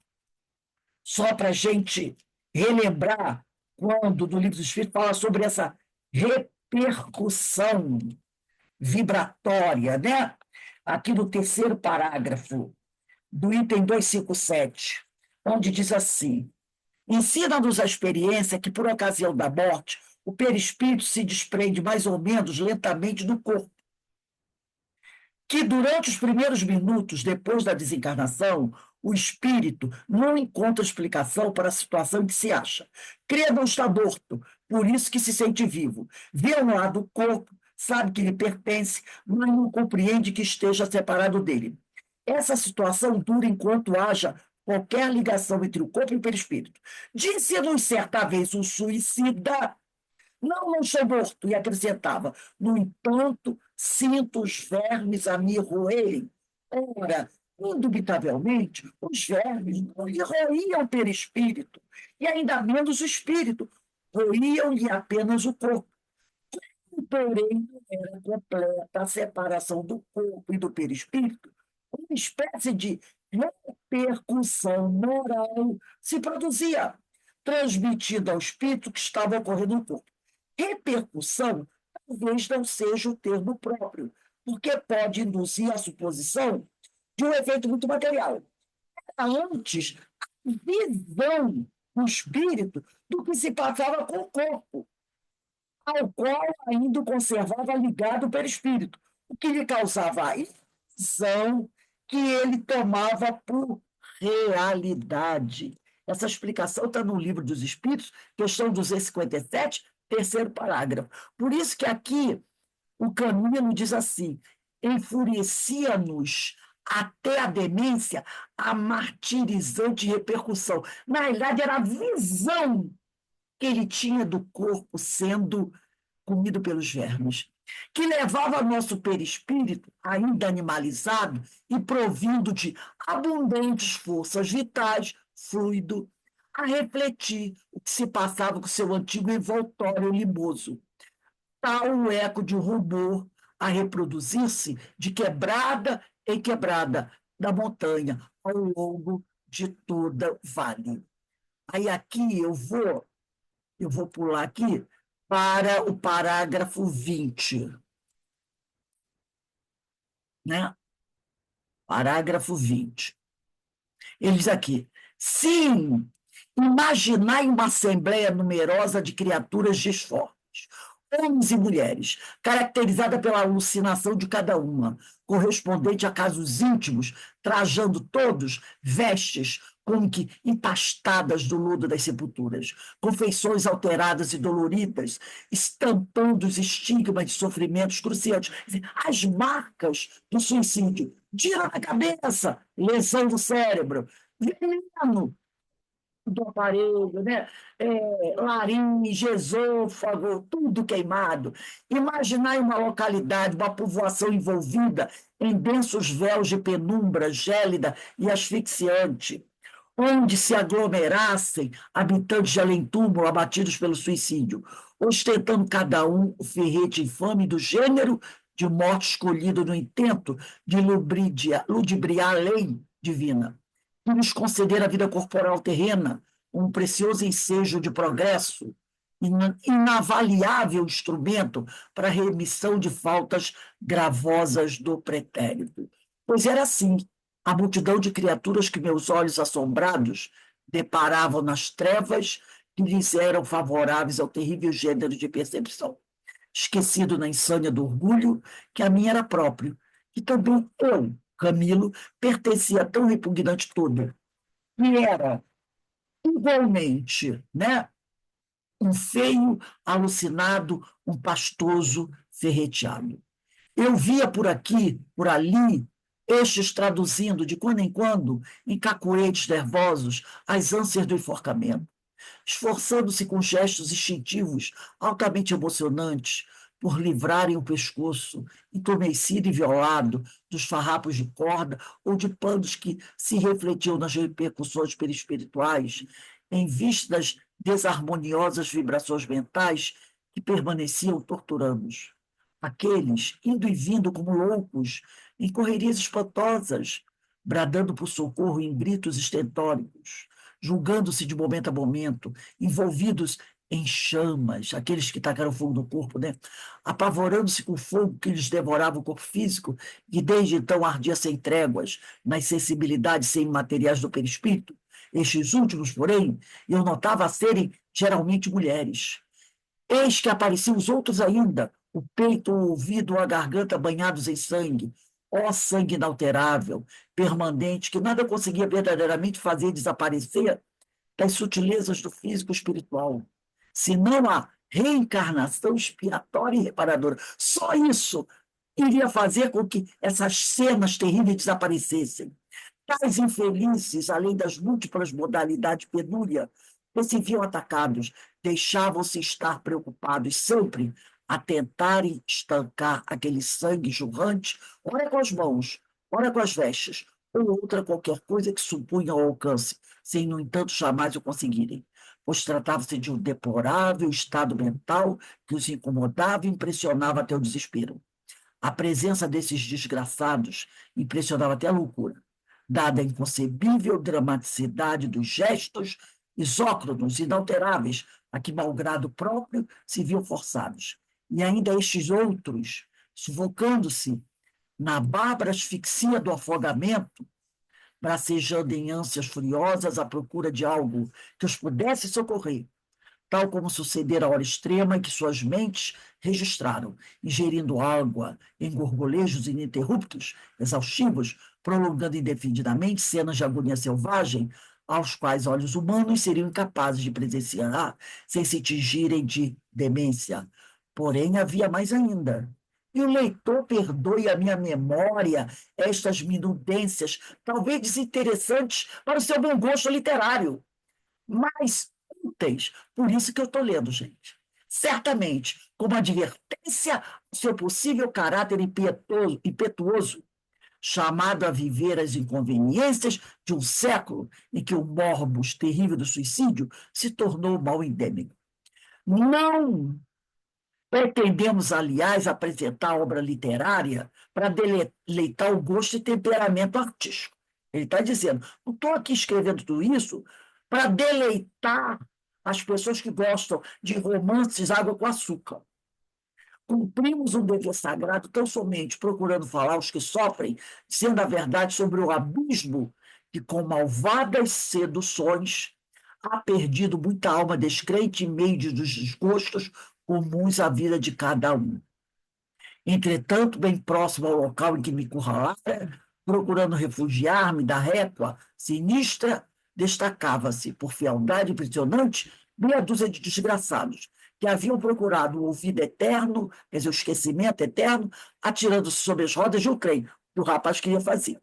[SPEAKER 1] Só para a gente relembrar quando no Livro dos Espíritos fala sobre essa repercussão vibratória, né? Aqui no terceiro parágrafo do item 257, onde diz assim: ensina-nos a experiência que, por ocasião da morte, o perispírito se desprende mais ou menos lentamente do corpo, que durante os primeiros minutos depois da desencarnação, o espírito não encontra explicação para a situação em que se acha. Crê não estar morto, por isso que se sente vivo. Vê um lado do corpo, sabe que lhe pertence, mas não compreende que esteja separado dele. Essa situação dura enquanto haja qualquer ligação entre o corpo e o perispírito. Disse-nos certa vez um suicida: não sou morto, e acrescentava, no entanto, sinto os vermes a me roerem. Ora, indubitavelmente, os vermes não lhe roíam o perispírito, e ainda menos o espírito, roíam-lhe apenas o corpo. Porém, não era completa a separação do corpo e do perispírito, uma espécie de repercussão moral se produzia, transmitida ao espírito que estava ocorrendo no corpo. Repercussão talvez não seja o termo próprio, porque pode induzir a suposição de um efeito muito material. Antes, a visão do espírito do que se passava com o corpo, ao qual ainda o conservava ligado pelo espírito, o que lhe causava a ilusão que ele tomava por realidade. Essa explicação está no Livro dos Espíritos, questão 257, terceiro parágrafo. Por isso que aqui o Camilo diz assim: enfurecia-nos até a demência a martirizante repercussão. Na realidade, era a visão que ele tinha do corpo sendo comido pelos vermes, que levava nosso perispírito, ainda animalizado e provindo de abundantes forças vitais, fluido, a refletir o que se passava com seu antigo envoltório limoso. Tal o eco de um rumor a reproduzir-se de quebrada em quebrada da montanha, ao longo de toda o vale. Aí aqui eu vou pular aqui para o parágrafo 20. né? Parágrafo 20. Ele diz aqui: sim, imaginai uma assembleia numerosa de criaturas disformes, homens e mulheres, caracterizada pela alucinação de cada uma, correspondente a casos íntimos, trajando todos vestes como que empastadas do lodo das sepulturas, com feições alteradas e doloridas, estampando os estigmas de sofrimentos cruciantes. As marcas do suicídio, tiro na cabeça, lesão do cérebro, veneno do aparelho, né? Laringe, esôfago, tudo queimado. Imaginai uma localidade, uma povoação envolvida em densos véus de penumbra gélida e asfixiante, onde se aglomerassem habitantes de além-túmulo abatidos pelo suicídio, ostentando cada um o ferrete infame do gênero de morte escolhido no intento de ludibriar a lei divina, e nos conceder a vida corporal terrena, um precioso ensejo de progresso, inavaliável instrumento para a remissão de faltas gravosas do pretérito. Pois era assim, a multidão de criaturas que meus olhos assombrados deparavam nas trevas que lhes eram favoráveis ao terrível gênero de percepção, esquecido na insânia do orgulho, que a mim era próprio, e também eu, Camilo, pertencia a tão repugnante todo, e era igualmente, né, um feio, alucinado, um pastoso ferreteado. Eu via por aqui, por ali, estes traduzindo, de quando em quando, em cacoetes nervosos, as ânsias do enforcamento, esforçando-se com gestos instintivos altamente emocionantes por livrarem o pescoço, entumecido e violado, dos farrapos de corda ou de panos que se refletiam nas repercussões perispirituais, em vista das desarmoniosas vibrações mentais que permaneciam torturando-os. Aqueles, indo e vindo como loucos, em correrias espantosas, bradando por socorro em gritos estentóricos, julgando-se de momento a momento, envolvidos em chamas, aqueles que tacaram fogo no corpo, né? Apavorando-se com o fogo que lhes devorava o corpo físico, e desde então ardia sem tréguas nas sensibilidades sem materiais do perispírito. Estes últimos, porém, eu notava serem geralmente mulheres. Eis que apareciam os outros ainda, o peito, o ouvido, a garganta banhados em sangue. Ó sangue inalterável, permanente, que nada conseguia verdadeiramente fazer desaparecer das sutilezas do físico espiritual, senão a reencarnação expiatória e reparadora. Só isso iria fazer com que essas cenas terríveis desaparecessem. Tais infelizes, além das múltiplas modalidades de penúria, que se viam atacados, deixavam-se estar preocupados sempre a tentarem estancar aquele sangue jorrante, ora com as mãos, ora com as vestes, ou outra qualquer coisa que supunha ao alcance, sem, no entanto, jamais o conseguirem, pois tratava-se de um deplorável estado mental que os incomodava e impressionava até o desespero. A presença desses desgraçados impressionava até a loucura, dada a inconcebível dramaticidade dos gestos isócronos, inalteráveis, a que, malgrado próprio, se viam forçados. E ainda estes outros, sufocando-se na bárbara asfixia do afogamento, bracejando em ânsias furiosas à procura de algo que os pudesse socorrer, tal como sucedera a hora extrema em que suas mentes registraram, ingerindo água em gorgolejos ininterruptos, exaustivos, prolongando indefinidamente cenas de agonia selvagem, aos quais olhos humanos seriam incapazes de presenciar sem se tingirem de demência. Porém, havia mais ainda. E o leitor perdoe a minha memória estas minudências, talvez desinteressantes para o seu bom gosto literário, mas úteis. Por isso que eu estou lendo, gente. Certamente, como advertência ao seu possível caráter impetuoso, chamado a viver as inconveniências de um século em que o morbus terrível do suicídio se tornou mal endêmico. Não pretendemos, aliás, apresentar obra literária para deleitar o gosto e temperamento artístico. Ele está dizendo, não estou aqui escrevendo tudo isso para deleitar as pessoas que gostam de romances água com açúcar. Cumprimos um dever sagrado tão somente procurando falar aos que sofrem, dizendo a verdade sobre o abismo que, com malvadas seduções, há perdido muita alma descrente em meio dos desgostos comuns à vida de cada um. Entretanto, bem próximo ao local em que me curralara, procurando refugiar-me da rétua sinistra, destacava-se, por fealdade impressionante, meia dúzia de desgraçados, que haviam procurado o ouvido eterno, quer dizer, o esquecimento eterno, atirando-se sobre as rodas de um trem, que o rapaz queria fazer.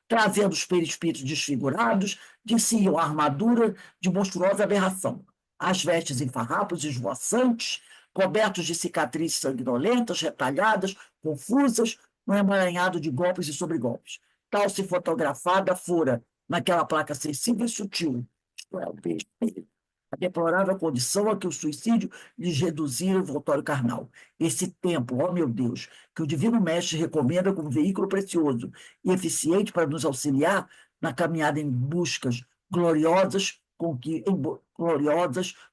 [SPEAKER 1] Trazendo os perispíritos desfigurados, desciam a armadura de monstruosa aberração, as vestes em farrapos esvoaçantes, cobertos de cicatrizes sanguinolentas, retalhadas, confusas, no emaranhado de golpes e sobregolpes. Tal se fotografada fora, naquela placa sensível e sutil, isto é, o perispírito, a deplorável condição a que o suicídio lhes reduzira o voltório carnal. Esse tempo, ó meu Deus, que o Divino Mestre recomenda como veículo precioso e eficiente para nos auxiliar na caminhada em buscas gloriosas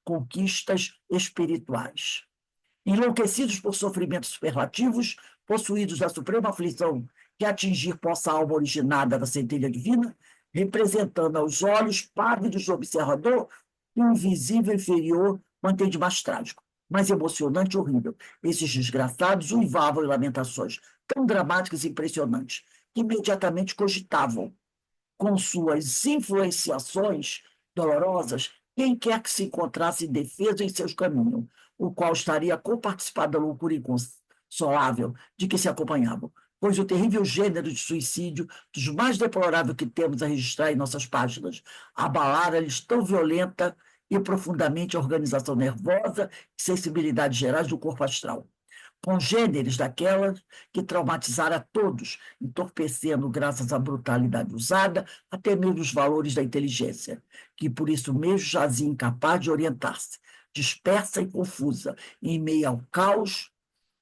[SPEAKER 1] conquistas espirituais. Enlouquecidos por sofrimentos superlativos, possuídos da suprema aflição que atingir possa a alma originada da centelha divina, representando aos olhos pávidos do observador um invisível inferior mantém de mais trágico, mais emocionante e horrível. Esses desgraçados uivavam em lamentações tão dramáticas e impressionantes que imediatamente cogitavam, com suas influenciações dolorosas, quem quer que se encontrasse indefeso em seus caminhos, o qual estaria comparticipado da loucura inconsolável de que se acompanhavam, pois o terrível gênero de suicídio, dos mais deploráveis que temos a registrar em nossas páginas, abalara-lhes tão violenta e profundamente a organização nervosa e sensibilidades gerais do corpo astral, congêneres daquelas que traumatizaram a todos, entorpecendo, graças à brutalidade usada, até mesmo os valores da inteligência, que por isso mesmo jazia incapaz de orientar-se, dispersa e confusa, em meio ao caos,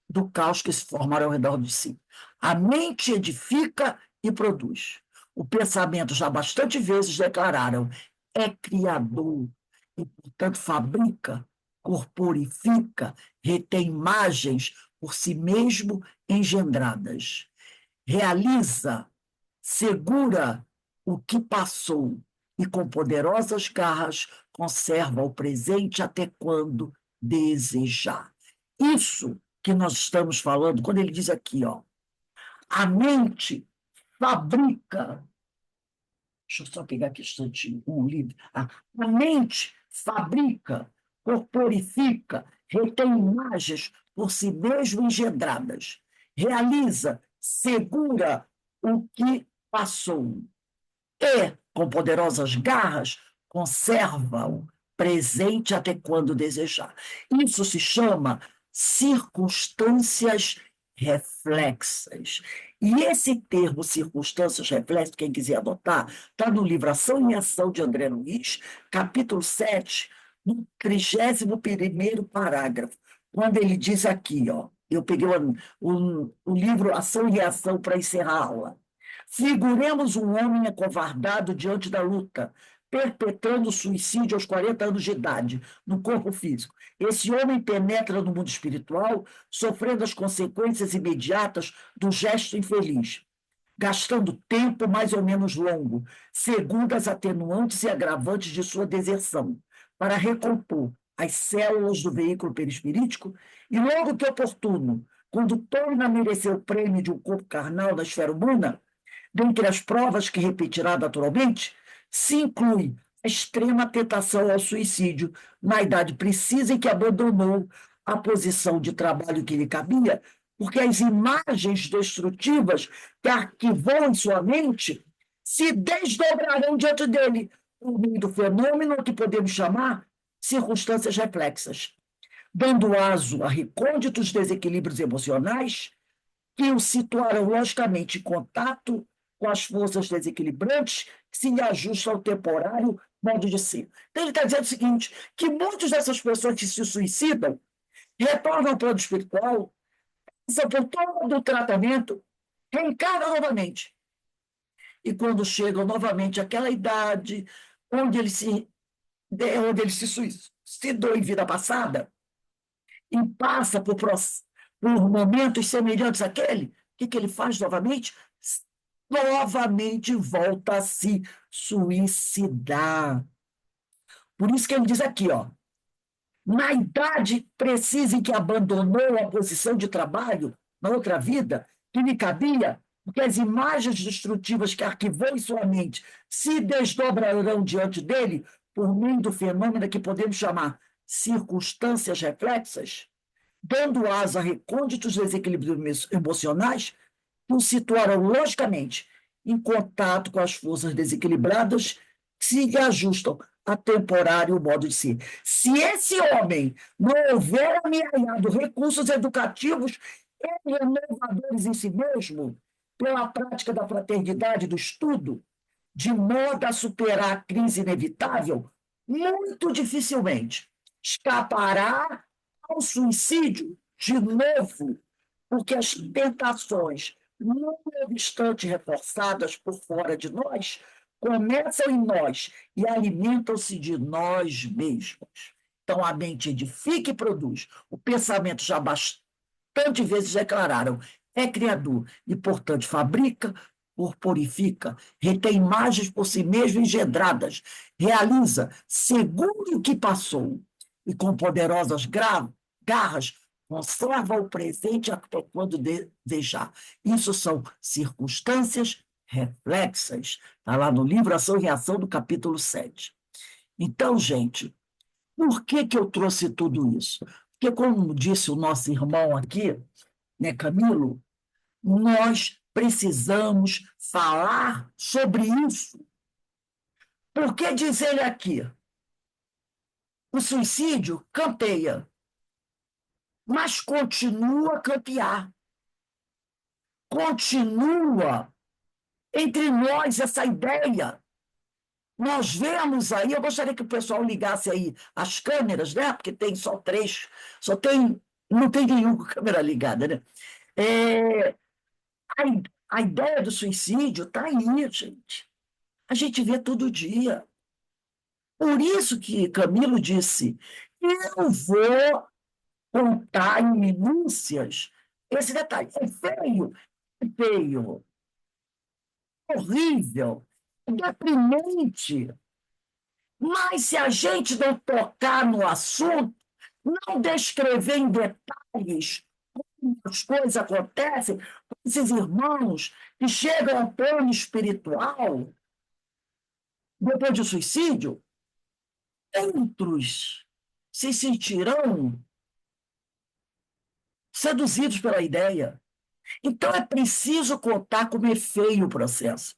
[SPEAKER 1] do caos que se formará ao redor de si. A mente edifica e produz. O pensamento já bastante vezes declararam: é criador e, portanto, fabrica, corporifica, retém imagens por si mesmo engendradas. Realiza, segura o que passou e, com poderosas garras, conserva o presente até quando desejar. Isso que nós estamos falando, quando ele diz aqui, ó, a mente fabrica. Deixa eu só pegar aqui um instantinho, um livro. A mente fabrica, corporifica, retém imagens por si mesmo engendradas, realiza, segura o que passou e, com poderosas garras, conserva o presente até quando desejar. Isso se chama circunstâncias reflexas. E esse termo, circunstâncias reflexas, quem quiser adotar, está no livro Ação e Ação de André Luiz, capítulo 7, no 31º parágrafo, quando ele diz aqui, ó, eu peguei o livro Ação e Reação para encerrar a aula. Figuremos um homem acovardado diante da luta, perpetrando suicídio aos 40 anos de idade, no corpo físico. Esse homem penetra no mundo espiritual, sofrendo as consequências imediatas do gesto infeliz, gastando tempo mais ou menos longo, segundo as atenuantes e agravantes de sua deserção, para recompor as células do veículo perispirítico e, logo que oportuno, quando torna a merecer o prêmio de um corpo carnal na esfera humana, dentre as provas que repetirá naturalmente, se inclui a extrema tentação ao suicídio na idade precisa em que abandonou a posição de trabalho que lhe cabia, porque as imagens destrutivas que arquivou em sua mente se desdobrarão diante dele, por meio do fenômeno que podemos chamar circunstâncias reflexas, dando aso a recônditos desequilíbrios emocionais que o situarão logicamente em contato com as forças desequilibrantes que se lhe ajustam ao temporário modo de ser. Então, ele está dizendo o seguinte, que muitas dessas pessoas que se suicidam retornam ao plano espiritual, passam por todo o tratamento, reencarnam novamente. E quando chegam novamente àquela idade onde ele se suicidou em vida passada, e passa por por momentos semelhantes àquele, o que ele faz novamente? Novamente volta a se suicidar. Por isso que ele diz aqui, ó, na idade precisa em que abandonou a posição de trabalho na outra vida, que lhe cabia, porque as imagens destrutivas que arquivou em sua mente se desdobrarão diante dele por meio do fenômeno que podemos chamar circunstâncias reflexas, dando asa a recônditos desequilíbrios emocionais que o situarão logicamente em contato com as forças desequilibradas que se ajustam a temporário modo de ser. Se esse homem não houver amealhado recursos educativos e renovadores em si mesmo, pela prática da fraternidade e do estudo, de modo a superar a crise inevitável, muito dificilmente escapará ao suicídio de novo, porque as tentações, não obstante reforçadas por fora de nós, começam em nós e alimentam-se de nós mesmos. Então, a mente edifica e produz. O pensamento já bastante vezes declararam, é criador e, portanto, fabrica, purifica, retém imagens por si mesmo engendradas, realiza, segundo o que passou, e com poderosas garras, conserva o presente até quando desejar. Isso são circunstâncias reflexas. Está lá no livro Ação e Reação, do capítulo 7. Então, gente, por que eu trouxe tudo isso? Porque, como disse o nosso irmão aqui, né, Camilo, nós precisamos falar sobre isso. Porque diz ele aqui, o suicídio campeia, mas continua a campear. Continua entre nós essa ideia. Nós vemos aí, eu gostaria que o pessoal ligasse aí as câmeras, né? Porque tem só 3, não tem nenhum com câmera ligada, né? É, a ideia do suicídio está aí, gente. A gente vê todo dia. Por isso que Camilo disse, eu vou contar em minúcias esse detalhe. É feio, horrível, deprimente. Mas se a gente não tocar no assunto, não descrever em detalhes como as coisas acontecem, com esses irmãos que chegam ao plano espiritual, depois do suicídio, outros se sentirão seduzidos pela ideia. Então é preciso contar como é feio o processo,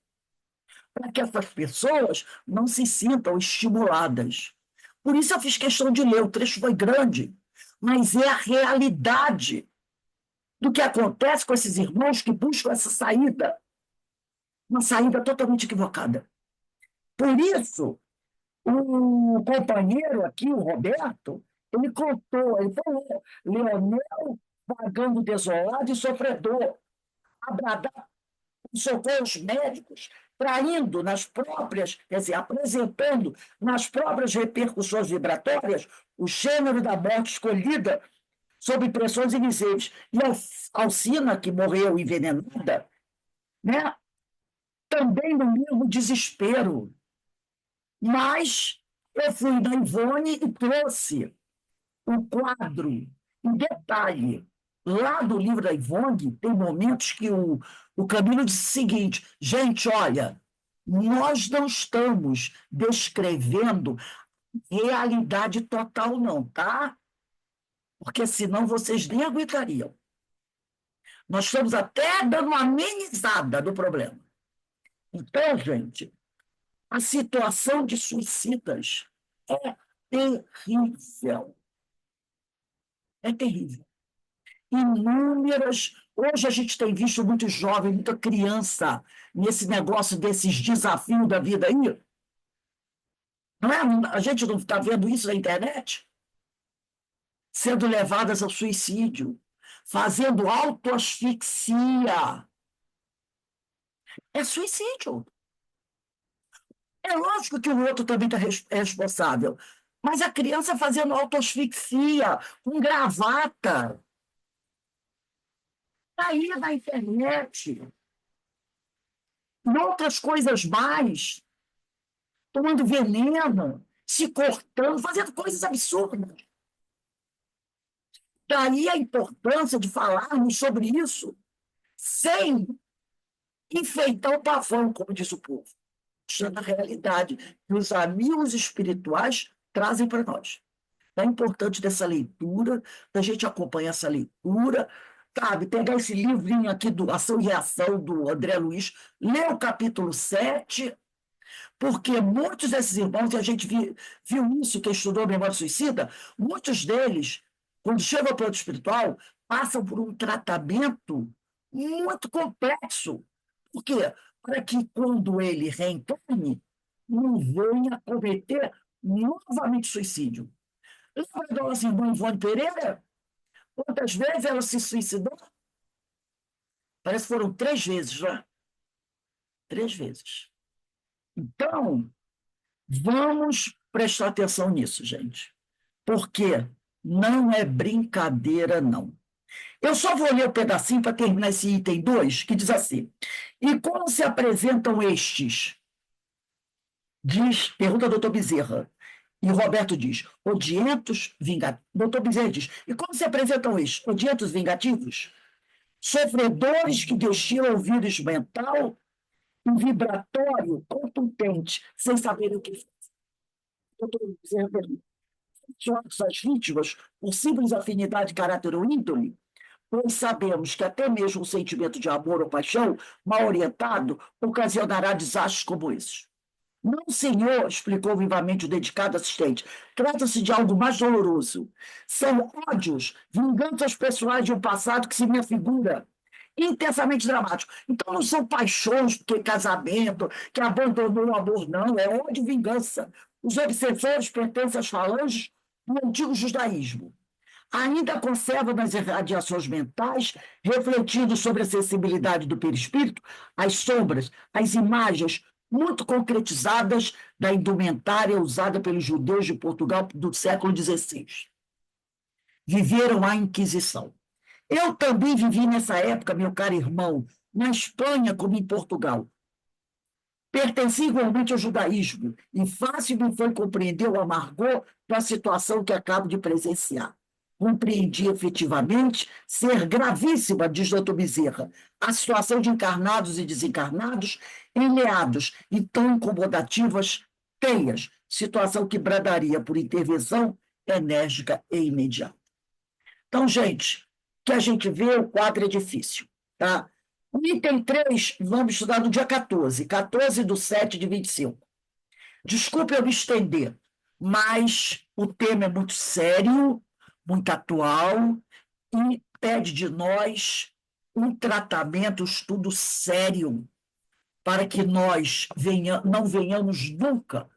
[SPEAKER 1] para que essas pessoas não se sintam estimuladas. Por isso eu fiz questão de ler, o trecho foi grande, mas é a realidade do que acontece com esses irmãos que buscam essa saída, uma saída totalmente equivocada. Por isso, o companheiro aqui, o Roberto, ele contou, ele falou, Leonel vagando desolado e sofredor, abradar socorros médicos, traindo nas próprias, quer dizer, apresentando nas próprias repercussões vibratórias o gênero da morte escolhida sob pressões invisíveis. E a Alcina, que morreu envenenada, né, também no mesmo desespero. Mas eu fui na Ivone e trouxe o quadro em detalhe. Lá do livro da Ivone, tem momentos que o Camilo disse o seguinte, gente, olha, nós não estamos descrevendo realidade total, não, tá? Porque senão vocês nem aguentariam. Nós estamos até dando uma amenizada do problema. Então, gente, a situação de suicidas é terrível. É terrível. Inúmeras. Hoje a gente tem visto muito jovem, muita criança nesse negócio desses desafios da vida aí. Não é? A gente não está vendo isso na internet? Sendo levadas ao suicídio, fazendo autoasfixia. É suicídio. É lógico que o outro também é responsável, mas a criança fazendo autoasfixia, com gravata. Aí na internet, e outras coisas mais, tomando veneno, se cortando, fazendo coisas absurdas. Daí a importância de falarmos sobre isso sem enfeitar o pavão, como diz o povo, mostrando a realidade que os amigos espirituais trazem para nós. É importante dessa leitura, da gente acompanhar essa leitura, sabe? Pegar esse livrinho aqui do Ação e Reação, do André Luiz, ler o capítulo 7, porque muitos desses irmãos, e a gente viu isso, quem estudou a memória suicida, muitos deles, quando chegam ao plano espiritual, passam por um tratamento muito complexo. Por quê? Para que quando ele reencarne, não venha cometer novamente suicídio. Lembra da nossa irmã Ivone Pereira? Quantas vezes ela se suicidou? Parece que foram 3 vezes, né? 3 vezes. Então, vamos prestar atenção nisso, gente. Porque não é brincadeira, não. Eu só vou ler um pedacinho para terminar esse item 2, que diz assim: e como se apresentam estes? Pergunta o doutor Bezerra. E Roberto diz: odientos vingativos. Doutor Bezerra diz: e como se apresentam estes? Odientos vingativos? Sofredores que destilam o vírus mental, um vibratório contundente, sem saber o que faz. Doutor Bezerra pergunta: as vítimas, por simples afinidade de caráter ou índole, pois sabemos que até mesmo o sentimento de amor ou paixão, mal orientado, ocasionará desastres como esses. Não, senhor, explicou vivamente o dedicado assistente. Trata-se de algo mais doloroso. São ódios, vinganças pessoais de um passado que se me afigura intensamente dramático. Então não são paixões, que casamento, que abandonou o amor, não. É ódio e vingança. Os obsessores pertencem às falanges do antigo judaísmo. Ainda conserva nas irradiações mentais, refletindo sobre a sensibilidade do perispírito, as sombras, as imagens muito concretizadas da indumentária usada pelos judeus de Portugal do século XVI. Viveram a Inquisição. Eu também vivi nessa época, meu caro irmão, na Espanha como em Portugal. Pertenci igualmente ao judaísmo e fácil me foi compreender o amargor da situação que acabo de presenciar. Compreendi efetivamente ser gravíssima, diz doutor Bezerra, a situação de encarnados e desencarnados enleados e tão incomodativas, teias, situação que bradaria por intervenção enérgica e imediata. Então, gente, o que a gente vê, o quadro é difícil, tá? O item 3, vamos estudar no dia 14/7/25. Desculpe eu me estender, mas o tema é muito sério, muito atual e pede de nós um tratamento, um estudo sério para que nós não venhamos nunca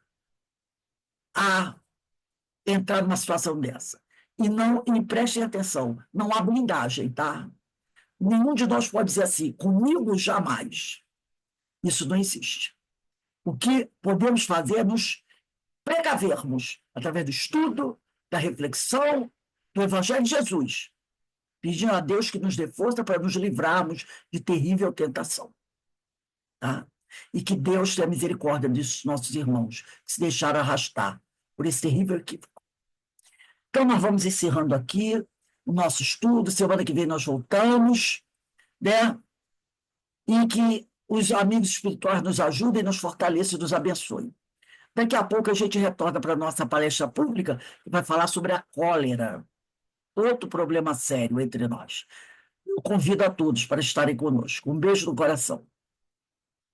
[SPEAKER 1] a entrar numa situação dessa. E prestem atenção, não há blindagem, tá? Nenhum de nós pode dizer assim, comigo jamais. Isso não existe. O que podemos fazer é nos precavermos através do estudo, da reflexão, do Evangelho de Jesus, pedindo a Deus que nos dê força para nos livrarmos de terrível tentação. Tá? E que Deus tenha misericórdia dos nossos irmãos que se deixaram arrastar por esse terrível equívoco. Então, nós vamos encerrando aqui o nosso estudo. Semana que vem nós voltamos, né? E que os amigos espirituais nos ajudem, nos fortaleçam e nos abençoem. Daqui a pouco a gente retorna para a nossa palestra pública, que vai falar sobre a cólera, outro problema sério entre nós. Eu convido a todos para estarem conosco. Um beijo no coração.